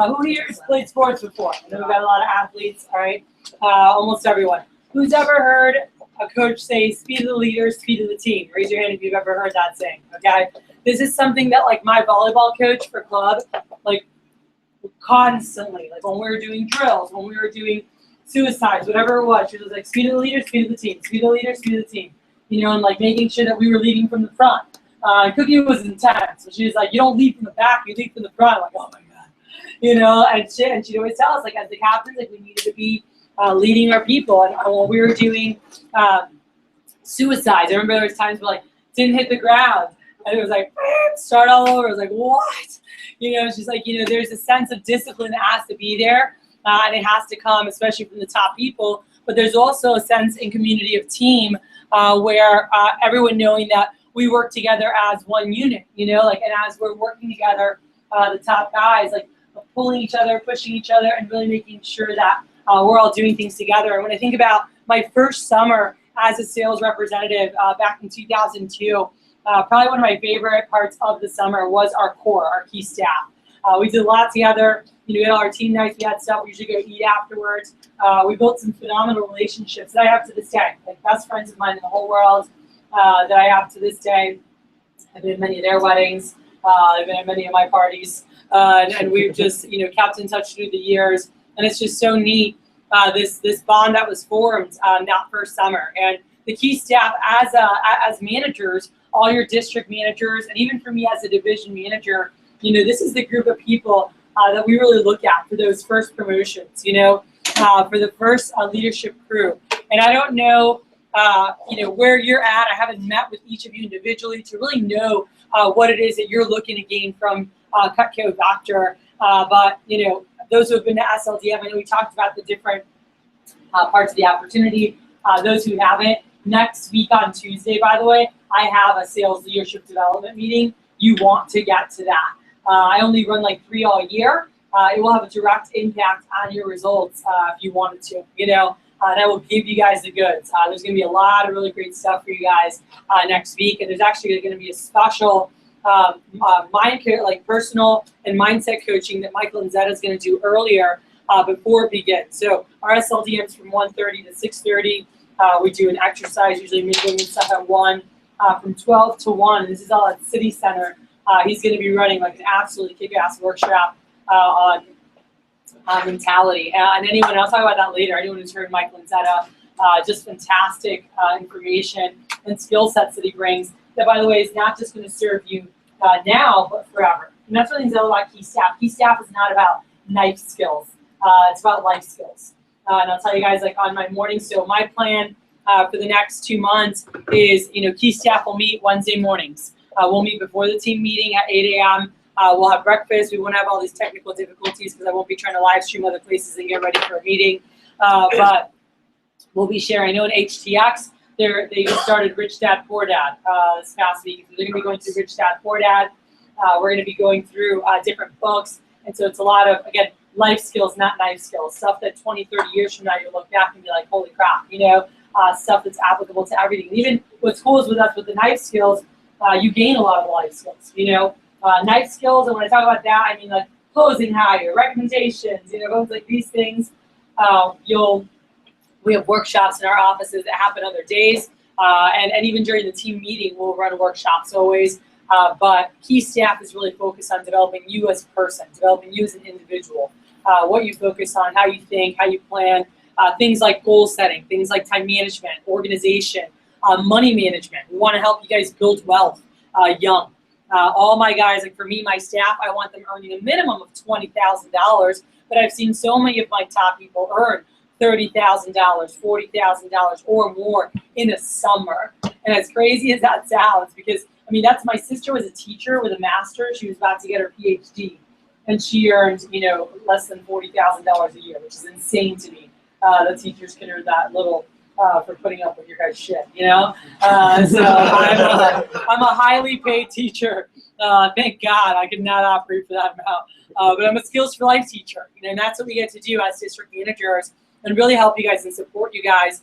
Who here has played sports before? I know we've got a lot of athletes, all right? Almost everyone. Who's ever heard a coach say, speed of the leader, speed of the team? Raise your hand if you've ever heard that saying, okay? This is something that, like, my volleyball coach for club, like, constantly, like, when we were doing drills, when we were doing suicides, whatever it was, she was like, speed of the leader, speed of the team, speed of the leader, speed of the team. You know, and, like, making sure that we were leading from the front. Cookie was intense. So she was like, you don't lead from the back, you lead from the front. I'm like, oh, my God. You know, and she'd always tell us, like, as the captains, like, we needed to be leading our people. And when we were doing suicides, I remember there was times where, like, didn't hit the ground. And it was like, start all over. I was like, what? You know, she's like, you know, there's a sense of discipline that has to be there. And it has to come, especially from the top people. But there's also a sense in community of team where everyone knowing that we work together as one unit, you know, like, and as we're working together, the top guys, like, pulling each other, pushing each other, and really making sure that we're all doing things together. And when I think about my first summer as a sales representative back in 2002, probably one of my favorite parts of the summer was our core, our key staff. We did a lot together. You know, we had all our team nights, we had stuff, we usually go eat afterwards. We built some phenomenal relationships that I have to this day, like best friends of mine in the whole world that I have to this day. I've been at many of their weddings, I've been at many of my parties, and we've just, you know, kept in touch through the years. And it's just so neat, this bond that was formed that first summer. And the key staff as managers, all your district managers, and even for me as a division manager, you know, this is the group of people that we really look at for those first promotions, you know, for the first leadership crew. And I don't know, you know, where you're at. I haven't met with each of you individually to really know what it is that you're looking to gain from Cutco Vector. But, you know, those who have been to SLDM, I know we talked about the different parts of the opportunity. Those who haven't, next week on Tuesday, by the way, I have a sales leadership development meeting. You want to get to that. I only run like 3 all year. It will have a direct impact on your results if you wanted to, you know, and I will give you guys the goods. There's going to be a lot of really great stuff for you guys next week. And there's actually going to be a special personal and mindset coaching that Michael and Zeta is going to do earlier before it begins. So our SLDM is from 1:30 to 6:30. We do an exercise, usually midday and stuff at 1. From 12 to 1. This is all at City Center. He's going to be running like an absolutely kick-ass workshop on mentality. And anyone, I'll talk about that later. Anyone who's heard Michael and Zeta, just fantastic information and skill sets that he brings. That, by the way, is not just going to serve you now, but forever. And that's what things I love about Key Staff. Key Staff is not about knife skills. It's about life skills. And I'll tell you guys, like on my morning, so my plan for the next 2 months is, you know, Key Staff will meet Wednesday mornings. We'll meet before the team meeting at 8 a.m. We'll have breakfast. We won't have all these technical difficulties because I won't be trying to live stream other places and get ready for a meeting. But we'll be sharing. I know in HTX, they just started Rich Dad Poor Dad this past week. So they're going to be going through Rich Dad Poor Dad. We're going to be going through different books. And so it's a lot of, again, life skills, not knife skills. Stuff that 20, 30 years from now, you'll look back and be like, holy crap, you know, stuff that's applicable to everything. And even what's cool is with us with the knife skills, you gain a lot of life skills, you know. Knife skills, and when I talk about that, I mean like closing hire, recommendations, you know, both like these things. We have workshops in our offices that happen other days, and even during the team meeting, we'll run workshops always. But Key Staff is really focused on developing you as a person, developing you as an individual, what you focus on, how you think, how you plan, things like goal setting, things like time management, organization, money management. We want to help you guys build wealth young. All my guys, like for me, my staff, I want them earning a minimum of $20,000, but I've seen so many of my top people earn $30,000, $40,000 or more in a summer. And as crazy as that sounds, because I mean, that's my sister was a teacher with a master's. She was about to get her PhD, and she earned, you know, less than $40,000 a year, which is insane to me. The teachers can earn that little for putting up with your guys' shit, you know. So I'm a highly paid teacher. Thank God I could not operate for that amount. But I'm a Skills for Life teacher, you know, and that's what we get to do as district managers, and really help you guys and support you guys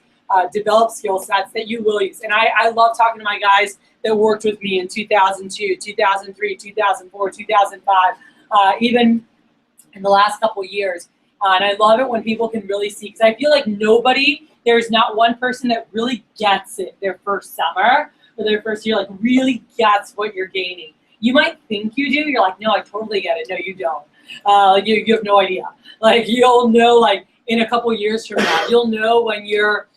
develop skill sets that you will use. And I love talking to my guys that worked with me in 2002, 2003, 2004, 2005, even in the last couple of years. And I love it when people can really see, because I feel like there's not one person that really gets it their first summer or their first year, like really gets what you're gaining. You might think you do. You're like, no, I totally get it. No, you don't. You have no idea. Like, you'll know, like, in a couple years from now. You'll know when you're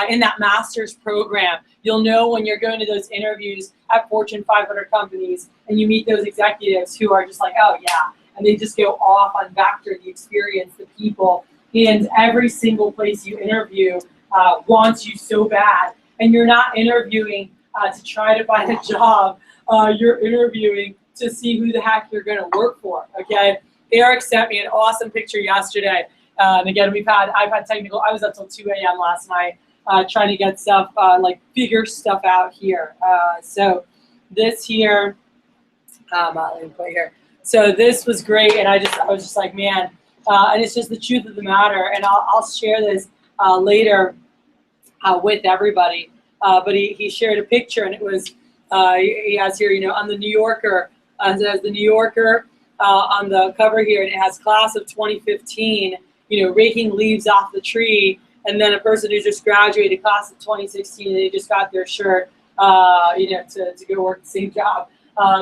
in that master's program. You'll know when you're going to those interviews at Fortune 500 companies and you meet those executives who are just like, oh, yeah. And they just go off on Vector, the experience, the people. And every single place you interview wants you so bad. And you're not interviewing to try to find a job. You're interviewing to see who the heck you're going to work for, okay? Eric sent me an awesome picture yesterday. And again, I've had technical, I was up till 2 a.m. last night trying to get stuff, like figure stuff out here. So this here, let me put here. So this was great, and I was just like, man, and it's just the truth of the matter. And I'll share this later with everybody. But he shared a picture, and it was, he has here, on the New Yorker, it has the New Yorker on the cover here, and it has class of 2015, raking leaves off the tree, and then a person who just graduated, class of 2016, and they just got their shirt, to go work the same job.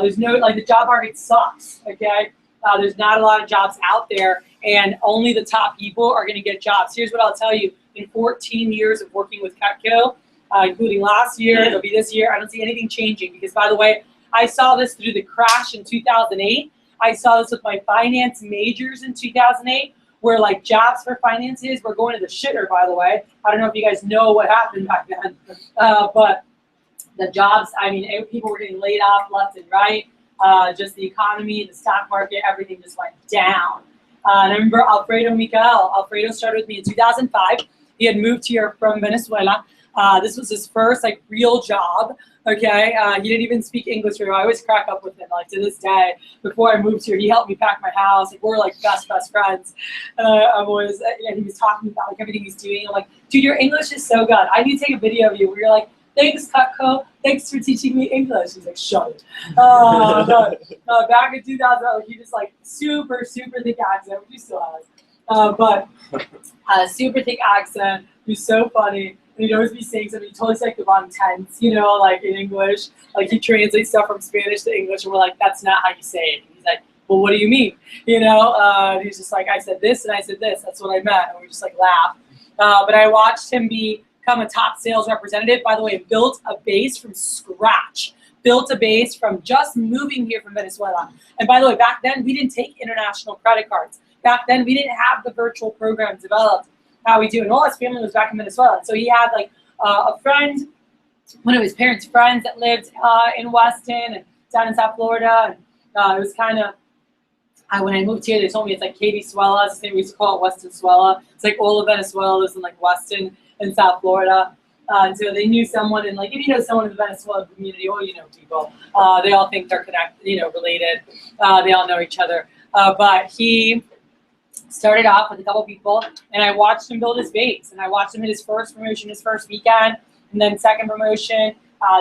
There's no, like, the job market sucks, okay? There's not a lot of jobs out there, and only the top people are going to get jobs. Here's what I'll tell you. In 14 years of working with Cutco, including last year, it'll be this year, I don't see anything changing, because, by the way, I saw this through the crash in 2008. I saw this with my finance majors in 2008, where, like, jobs for finances were going to the shitter, by the way. I don't know if you guys know what happened back then, but the jobs, I mean, people were getting laid off left and right. Just the economy, the stock market, everything just went down. And I remember Alfredo Michael. Alfredo started with me in 2005. He had moved here from Venezuela. This was his first, like, real job, okay? He didn't even speak English very well. I always crack up with him, like, to this day. Before I moved here, he helped me pack my house. Like, we're, like, best friends. And he was talking about, like, everything he's doing. I'm like, dude, your English is so good. I need to take a video of you where you're like, thanks, Cutco. Thanks for teaching me English. He's like, shut it. Back in 2000, he just, like, super thick accent, which he still has. But super thick accent. He's so funny. And he'd always be saying something totally like the wrong tense, like in English. Like, he translates stuff from Spanish to English, and we're like, that's not how you say it. And he's like, well, what do you mean? And he's just like, I said this and I said this. That's what I meant. And we just, like, laugh. But I watched him become a top sales representative. By the way, built a base from scratch. Built a base from just moving here from Venezuela. And by the way, back then, we didn't take international credit cards. Back then, we didn't have the virtual programs developed how we do. And all his family was back in Venezuela. So he had, like, a friend, one of his parents' friends that lived in Weston and down in South Florida. And it was kind of, when I moved here, they told me it's like Katy Suela. We used to call it Weston Suela. It's like all of Venezuela lives in, like, Weston and South Florida. And so they knew someone, and, like, if you know someone in the Venezuelan community, or you know people, they all think they're connected, related. They all know each other. But he started off with a couple people, and I watched him build his base, and I watched him hit his first promotion, his first weekend, and then second promotion.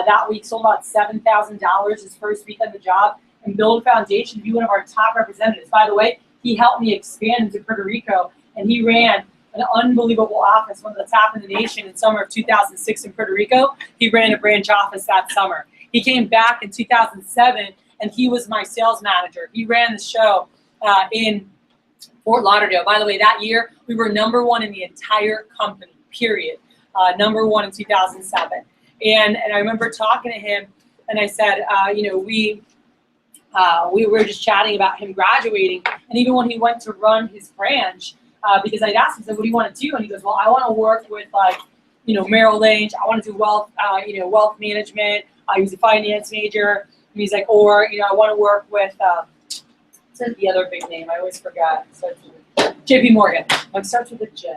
That week sold about $7,000 his first week on the job, and build a foundation to be one of our top representatives. By the way, he helped me expand into Puerto Rico, and he ran an unbelievable office, one of the top in the nation in summer of 2006 in Puerto Rico. He ran a branch office that summer. He came back in 2007, and he was my sales manager. He ran the show in Fort Lauderdale. By the way, that year, we were -- in the entire company, period. #1 in 2007. And I remember talking to him, and I said, we were just chatting about him graduating. And even when he went to run his branch, because I'd asked him, what do you want to do? And he goes, well, I want to work with, like, Merrill Lynch. I want to do wealth management. He was a finance major. And he's like, or, I want to work with, what's the other big name? I always forgot. So JP Morgan. It starts with a J.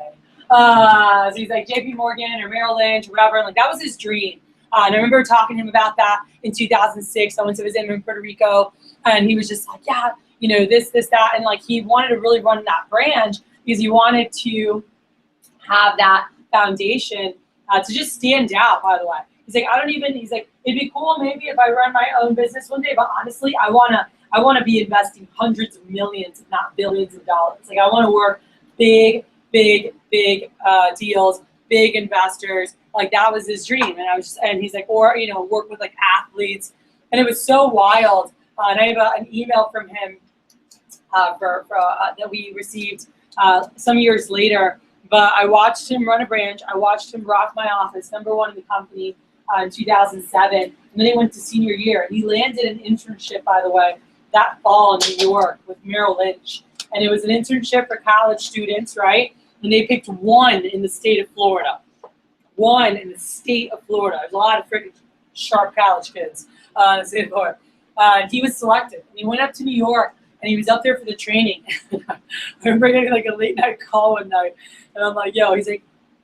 So he's like JP Morgan or Merrill Lynch or whatever. And, like, that was his dream. And I remember talking to him about that in 2006. I went to visit him in Puerto Rico, and he was just like, yeah, this, that. And, like, he wanted to really run that branch because he wanted to have that foundation to just stand out, by the way. He's like, he's like, it'd be cool maybe if I run my own business one day, but honestly, I want I want to be investing hundreds of millions, if not billions of dollars. Like I want to work big deals, big investors. Like that was his dream. And he's like, or, work with like athletes. And it was so wild. And I have an email from him that we received some years later. But I watched him run a branch. I watched him rock my office, #1 in the company in 2007. And then he went to senior year. And he landed an internship, by the way, that fall in New York with Merrill Lynch. And it was an internship for college students, right? And they picked one in the state of Florida. One in the state of Florida. There's a lot of freaking sharp college kids in the state of Florida. And he was selected. And he went up to New York, and he was up there for the training. I remember getting like a late night call one night. And I'm like, yo, he's like,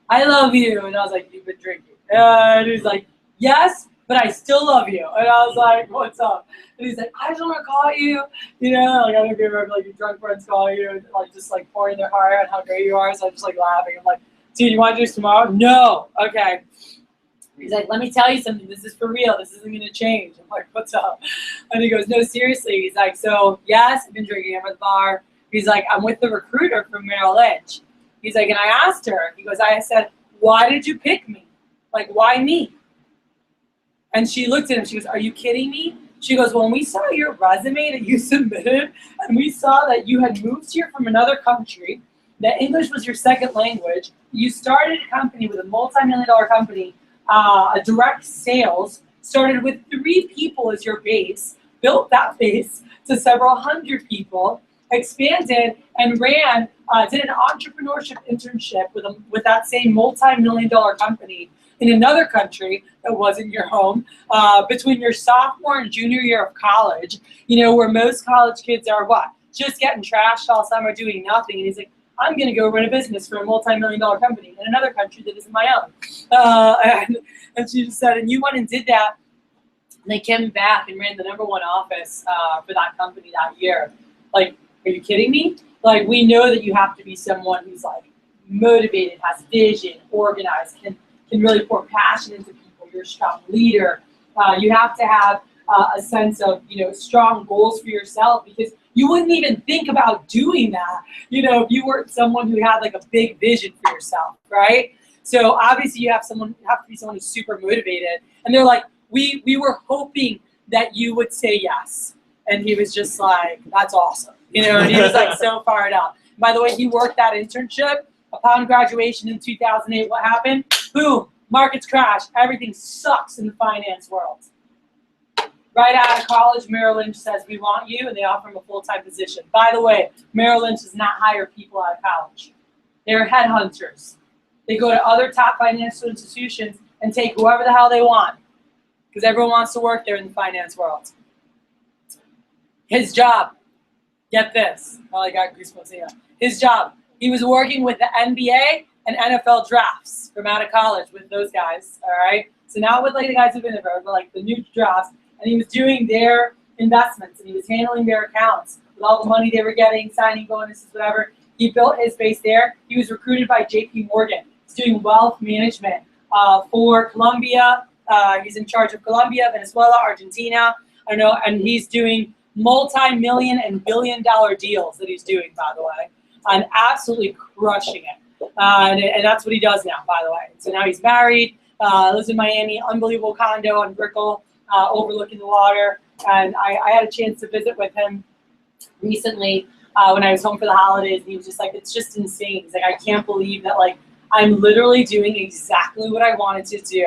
I love you. And I was like, you've been drinking. And he's like, yes, but I still love you. And I was like, what's up? And he's like, I just want to call you. Like I don't know if you remember, like your drunk friends call you and like just like pouring their heart out how great you are. So I'm just like laughing. I'm like, dude, you want to do this tomorrow? No. Okay. He's like, let me tell you something. This is for real. This isn't going to change. I'm like, what's up? And he goes, no, seriously. He's like, so yes, I've been drinking at the bar. He's like, I'm with the recruiter from Merrill Lynch. He's like, and I asked her, he goes, I said, why did you pick me? Like, why me? And she looked at him. She goes, are you kidding me? She goes, well, when we saw your resume that you submitted, and we saw that you had moved here from another country, that English was your second language, you started a company with a multi-million-dollar company, a direct sales, started with 3 people as your base, built that base to several hundred people, expanded and ran, did an entrepreneurship internship with that same multi-million-dollar company in another country that wasn't your home, between your sophomore and junior year of college, where most college kids are what? Just getting trashed all summer doing nothing. And he's like, I'm going to go run a business for a multi-million-dollar company in another country that isn't my own. And she just said, and you went and did that. And they came back and ran the #1 office for that company that year. Like, are you kidding me? Like, we know that you have to be someone who's like motivated, has vision, organized, can really pour passion into people. You're a strong leader. You have to have a sense of, strong goals for yourself, because you wouldn't even think about doing that, if you weren't someone who had like a big vision for yourself, right? So obviously you have to be someone who's super motivated. And they're like, we were hoping that you would say yes. And he was just like, that's awesome. And he was like so fired up. By the way, he worked that internship. Upon graduation in 2008, what happened? Boom, markets crash. Everything sucks in the finance world. Right out of college, Merrill Lynch says, we want you, and they offer him a full-time position. By the way, Merrill Lynch does not hire people out of college. They're headhunters. They go to other top financial institutions and take whoever the hell they want, because everyone wants to work there in the finance world. His job, get this. Oh, I got goosebumps here. His job, he was working with the NBA and NFL drafts from out of college with those guys, all right? So not with like the guys who've been there, but like the new drafts. And he was doing their investments, and he was handling their accounts with all the money they were getting, signing bonuses, whatever. He built his base there. He was recruited by JP Morgan. He's doing wealth management for Colombia. He's in charge of Colombia, Venezuela, Argentina. I know, and he's doing multi-million and billion-dollar deals that he's doing, by the way, and absolutely crushing it. And that's what he does now, by the way. So now he's married, lives in Miami, unbelievable condo on Brickell, overlooking the water. And I had a chance to visit with him recently when I was home for the holidays, and he was just like, it's just insane. He's like, I can't believe that, like, I'm literally doing exactly what I wanted to do.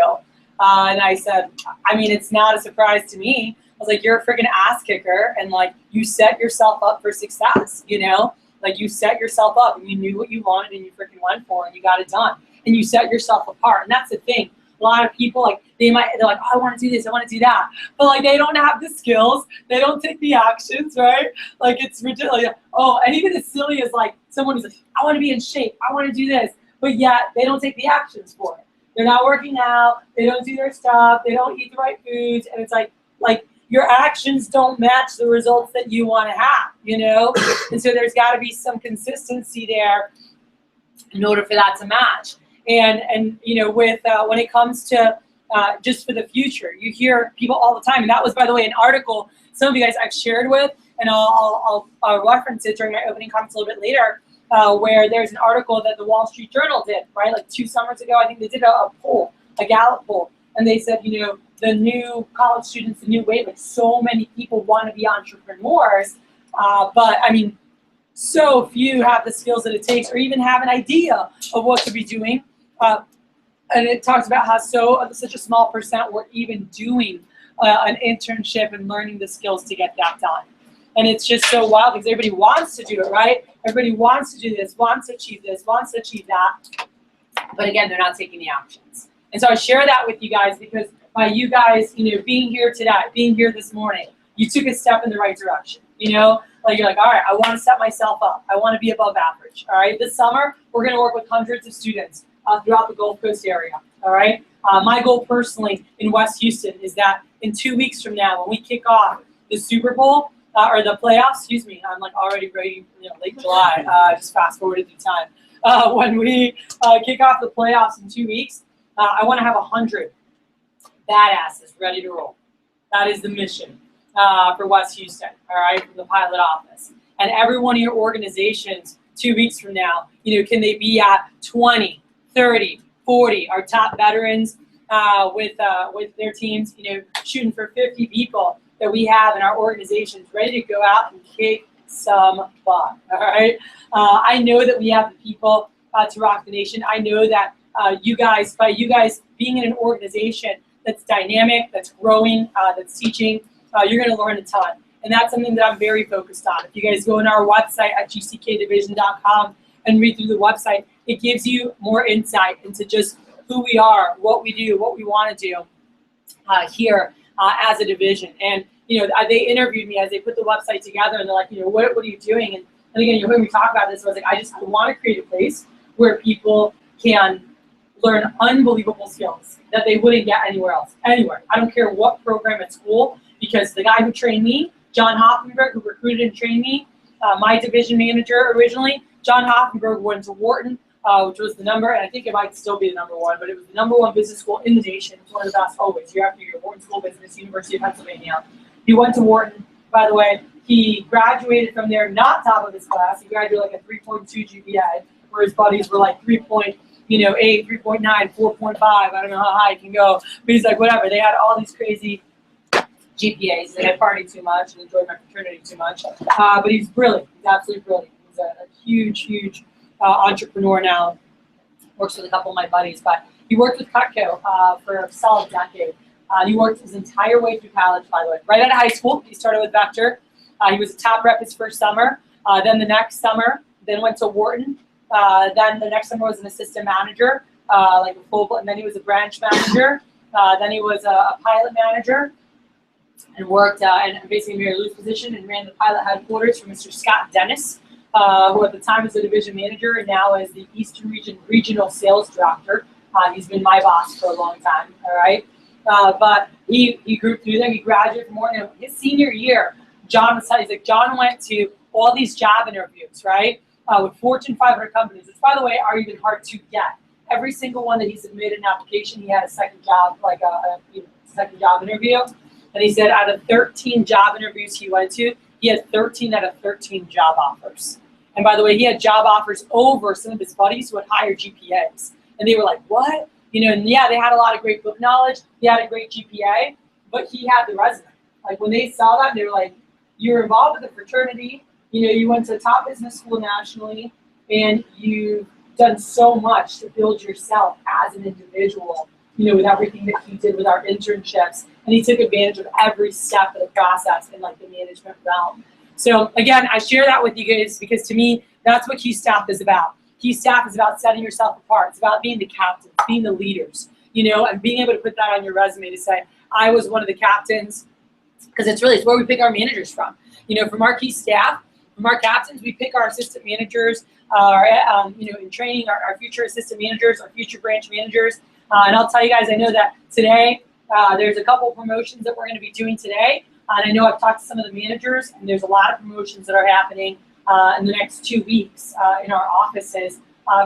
And I said, I mean, it's not a surprise to me. I was like, you're a freaking ass kicker, and like, you set yourself up for success, Like, you set yourself up, and you knew what you wanted, and you freaking went for it, and you got it done. And you set yourself apart, and that's the thing. A lot of people, like, they're like, oh, I want to do this, I want to do that. But, like, they don't have the skills. They don't take the actions, right? Like, it's ridiculous. Oh, and even as silly as, like, someone who's like, I want to be in shape. I want to do this. But yet, they don't take the actions for it. They're not working out. They don't do their stuff. They don't eat the right foods. And it's like your actions don't match the results that you want to have, And so there's got to be some consistency there in order for that to match. And with when it comes to just for the future, you hear people all the time. And that was, by the way, an article some of you guys I've shared with. and I'll reference it during my opening comments a little bit later, where there's an article that the Wall Street Journal did, right? Like 2 summers ago, I think they did a poll, a Gallup poll, and they said, you know, the new college students, the new wave, like so many people want to be entrepreneurs, but I mean, so few have the skills that it takes or even have an idea of what to be doing. And it talks about how such a small percent were even doing an internship and learning the skills to get that done. And it's just so wild because everybody wants to do it, right? Everybody wants to do this, wants to achieve this, wants to achieve that. But again, they're not taking the actions. And so I share that with you guys because by you guys, you know, being here today, being here this morning, you took a step in the right direction. You know, like you're like, all right, I want to set myself up. I want to be above average. All right, this summer, we're going to work with hundreds of students throughout the Gulf Coast area. All right, my goal personally in West Houston is that in 2 weeks from now, when we kick off the Super Bowl or the playoffs, excuse me, I'm like already ready, you know, late July, just fast forwarded through time. When we kick off the playoffs in 2 weeks, I want to have 100 badasses ready to roll. That is the mission for West Houston, all right, from the pilot office. And every one of your organizations 2 weeks from now, you know, can they be at 20, 30, 40, our top veterans with their teams, you know, shooting for 50 people that we have in our organizations ready to go out and kick some butt, all right? I know that we have the people to rock the nation. I know that you guys, by you guys being in an organization that's dynamic, that's growing, that's teaching, you're going to learn a ton. And that's something that I'm very focused on. If you guys go on our website at gckdivision.com and read through the website, it gives you more insight into just who we are, what we do, what we want to do here as a division. And, you know, they interviewed me as they put the website together, and they're like, you know, what are you doing? And again, you heard me talk about this. I was like, I want to create a place where people can learn unbelievable skills that they wouldn't get anywhere else, anywhere. I don't care what program at school, because the guy who trained me, John Hoffenberg, who recruited and trained me, my division manager originally, John Hoffenberg went to Wharton, which was the number, and I think it might still be the #1, but it was the #1 business school in the nation. It's one of the best always, year after year, Wharton School of Business, University of Pennsylvania. He went to Wharton, by the way. He graduated from there, not top of his class. He graduated like a 3.2 GPA, where his buddies were like 3.8, 3.9, 4.5. I don't know how high it can go, but he's like, whatever. They had all these crazy GPAs. They had partied too much and enjoyed my fraternity too much. But he's brilliant. He's absolutely brilliant. He's a huge entrepreneur now. Works with a couple of my buddies, but he worked with Cutco for a solid decade. He worked his entire way through college, by the way. Right out of high school, he started with Vector. He was a top rep his first summer. Then the next summer, then went to Wharton. Then the next summer was an assistant manager, like a full, and then he was a branch manager. Then he was a pilot manager, and worked in basically Mary Lou's position, and ran the pilot headquarters for Mr. Scott Dennis, who at the time was the division manager and now is the Eastern Region Regional Sales Director. He's been my boss for a long time, all right? But he grew through there. He graduated from Wharton. His senior year, John was telling, he's like, John went to all these job interviews, right? With Fortune 500 companies, which, by the way, are even hard to get. Every single one that he submitted an application, he had a second job, like a second job interview. And he said out of 13 job interviews he went to, he had 13 out of 13 job offers. And by the way, he had job offers over some of his buddies who had higher GPAs. And they were like, what? And yeah, they had a lot of great book knowledge. He had a great GPA, but he had the resume. Like when they saw that, they were like, you're involved with a fraternity. You went to a top business school nationally, and you've done so much to build yourself as an individual, with everything that he did with our internships. And he took advantage of every step of the process in like the management realm. So again, I share that with you guys because to me, that's what Key Staff is about. Key Staff is about setting yourself apart. It's about being the captains, being the leaders, and being able to put that on your resume to say, I was one of the captains, because it's where we pick our managers from. From our Key Staff, from our captains, we pick our assistant managers, in training, our future assistant managers, our future branch managers. And I'll tell you guys, I know that today, there's a couple of promotions that we're going to be doing today. And I know I've talked to some of the managers, and there's a lot of promotions that are happening in the next 2 weeks in our offices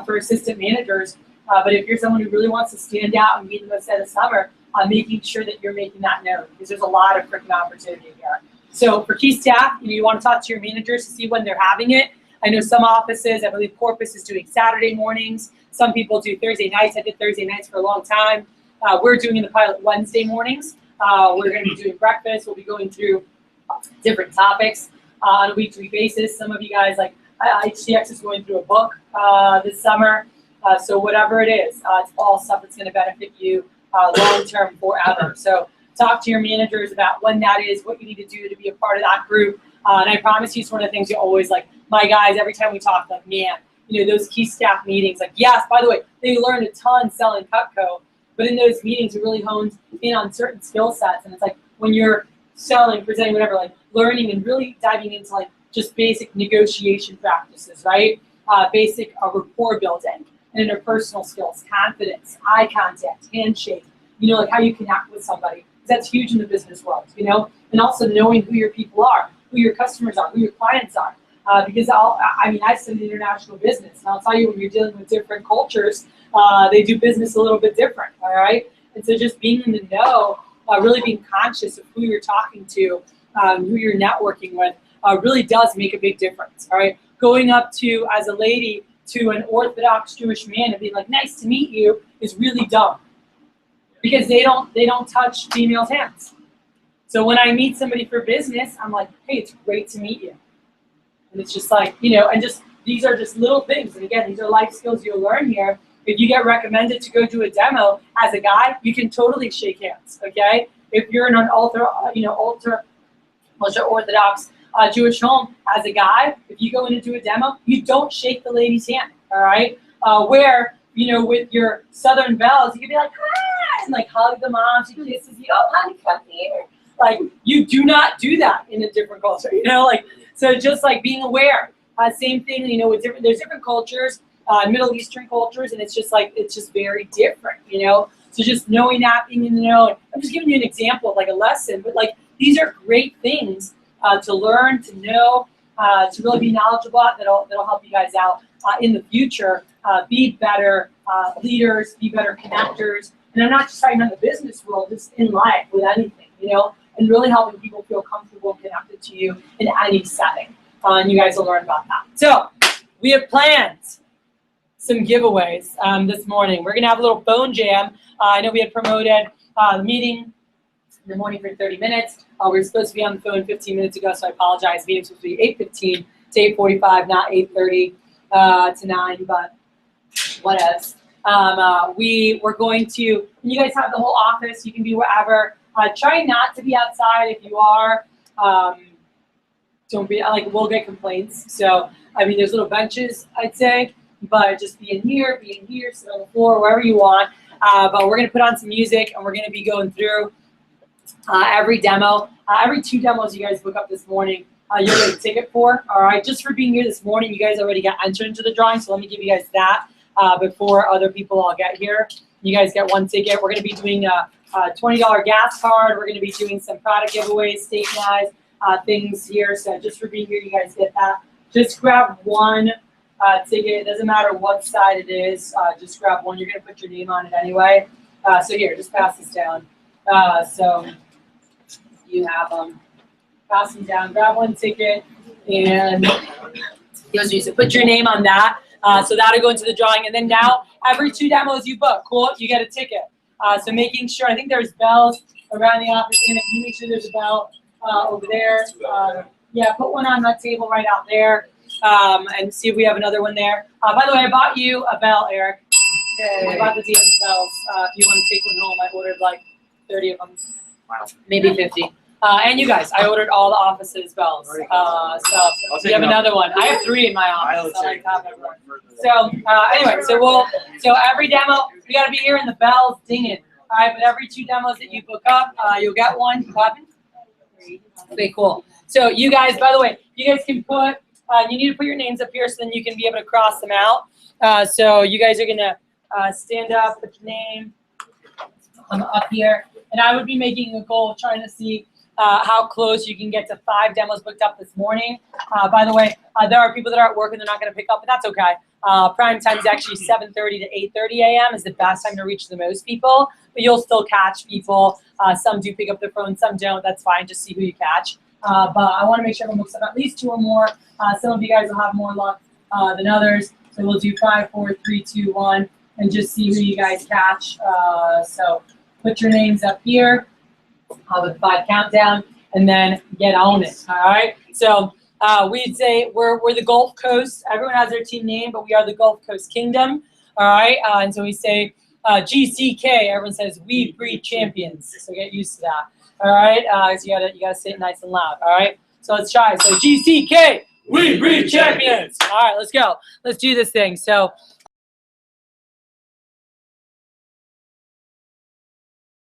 for assistant managers. But if you're someone who really wants to stand out and be the most at the summer, making sure that you're making that known, because there's a lot of freaking opportunity here. So for key staff, you want to talk to your managers to see when they're having it. I know some offices, I believe Corpus is doing Saturday mornings. Some people do Thursday nights. I did Thursday nights for a long time. We're doing in the pilot Wednesday mornings. We're going to be doing breakfast. We'll be going through different topics on a weekly basis. Some of you guys, like HTX is going through a book this summer. So whatever it is, it's all stuff that's going to benefit you long-term forever. So talk to your managers about when that is, what you need to do to be a part of that group. And I promise you, it's one of the things you always, like, my guys, every time we talk, like, man, you know, those key staff meetings, like, yes, by the way, they learned a ton selling Cutco, but in those meetings, it really hones in on certain skill sets. And it's like, when you're selling, presenting, whatever, like, learning and really diving into, like, just basic negotiation practices, right? Basic rapport building and interpersonal skills, confidence, eye contact, handshake, you know, like how you connect with somebody. That's huge in the business world, you know, and also knowing who your people are, who your customers are, who your clients are. Because I studied international business, and I'll tell you, when you're dealing with different cultures, they do business a little bit different, all right? And so just being in the know, really being conscious of who you're talking to, who you're networking with, really does make a big difference, all right? Going up to, as a lady, to an Orthodox Jewish man and being like, nice to meet you, is really dumb. Because they don't touch females' hands. So when I meet somebody for business, I'm like, hey, it's great to meet you. And it's just like, you know, and just, these are just little things. And again, these are life skills you'll learn here. If you get recommended to go do a demo as a guy, you can totally shake hands, okay? If you're in an ultra Orthodox Jewish home as a guy, if you go in to do a demo, you don't shake the lady's hand, all right? Where, you know, with your Southern belles, you can be like, hi, and like hug the mom, she kisses you, oh, honey, come here. Like, you do not do that in a different culture, you know, like, so just like being aware. Same thing, you know, with there's different cultures, Middle Eastern cultures, and it's just like, it's just very different, you know. So just knowing that, being in the know. I'm just giving you an example of like a lesson, but like these are great things to learn, to know, to really be knowledgeable about that'll help you guys out in the future. Be better leaders, be better connectors. And I'm not just talking about the business world, just in life with anything, you know, and really helping people feel comfortable and connected to you in any setting. And you guys will learn about that. So we have planned some giveaways this morning. We're going to have a little phone jam. I know we had promoted the meeting in the morning for 30 minutes. We were supposed to be on the phone 15 minutes ago, so I apologize. The meeting was supposed to be 8:15 to 8:45, not 8:30 to 9, but what else? We were going to, you guys have the whole office. You can be wherever. Try not to be outside. If you are, don't be, like, we'll get complaints. So, I mean, there's little benches, I'd say, but just be in here, sit on the floor, wherever you want. But we're going to put on some music, and we're going to be going through every demo. Every 2 demos you guys book up this morning, you'll get a ticket for. All right, just for being here this morning, you guys already got entered into the drawing, so let me give you guys that before other people all get here. You guys get 1 ticket. We're going to be doing a $20 gas card. We're going to be doing some product giveaways, state-wise things here. So just for being here, you guys get that. Just grab 1 ticket. It doesn't matter what side it is. Just grab 1. You're going to put your name on it anyway. So here, just pass this down. So you have them. Pass them down. Grab 1 ticket, and so put your name on that. So that'll go into the drawing. And then now, every 2 demos you book, cool, you get a ticket. So making sure, I think there's bells around the office. And if you make sure there's a bell over there. Yeah, put 1 on that table right out there. And see if we have another one there. By the way, I bought you a bell, Eric. I bought the DM bells. If you want to take 1 home, I ordered like 30 of them. Wow. Maybe 50. And you guys, I ordered all the offices bells. So you have another one. I have 3 in my office. So anyway, so every demo, we got to be hearing the bells dinging. All right, but every 2 demos that you book up, you'll get 1. Okay, cool. So you guys, by the way, you guys can put, you need to put your names up here so then you can be able to cross them out. So you guys are going to stand up, put your name up here. And I would be making a goal of trying to see how close you can get to 5 demos booked up this morning. By the way, there are people that are at work and they're not going to pick up, but that's okay. Prime time is actually 7:30 to 8:30 a.m. is the best time to reach the most people, but you'll still catch people. Some do pick up their phone, some don't. That's fine. Just see who you catch. but I want to make sure everyone looks up at least 2 or more. Some of you guys will have more luck than others. So we'll do 5, 4, 3, 2, 1, and just see who you guys catch. So put your names up here with the 5 countdown, and then get on it. All right. So we'd say we're the Gulf Coast. Everyone has their team name, but we are the Gulf Coast Kingdom. All right. And so we say GCK. Everyone says we breed champions. So get used to that. All right. So you gotta say it nice and loud. All right. So let's try. So GCK. We breed champions. All right, let's go. Let's do this thing. So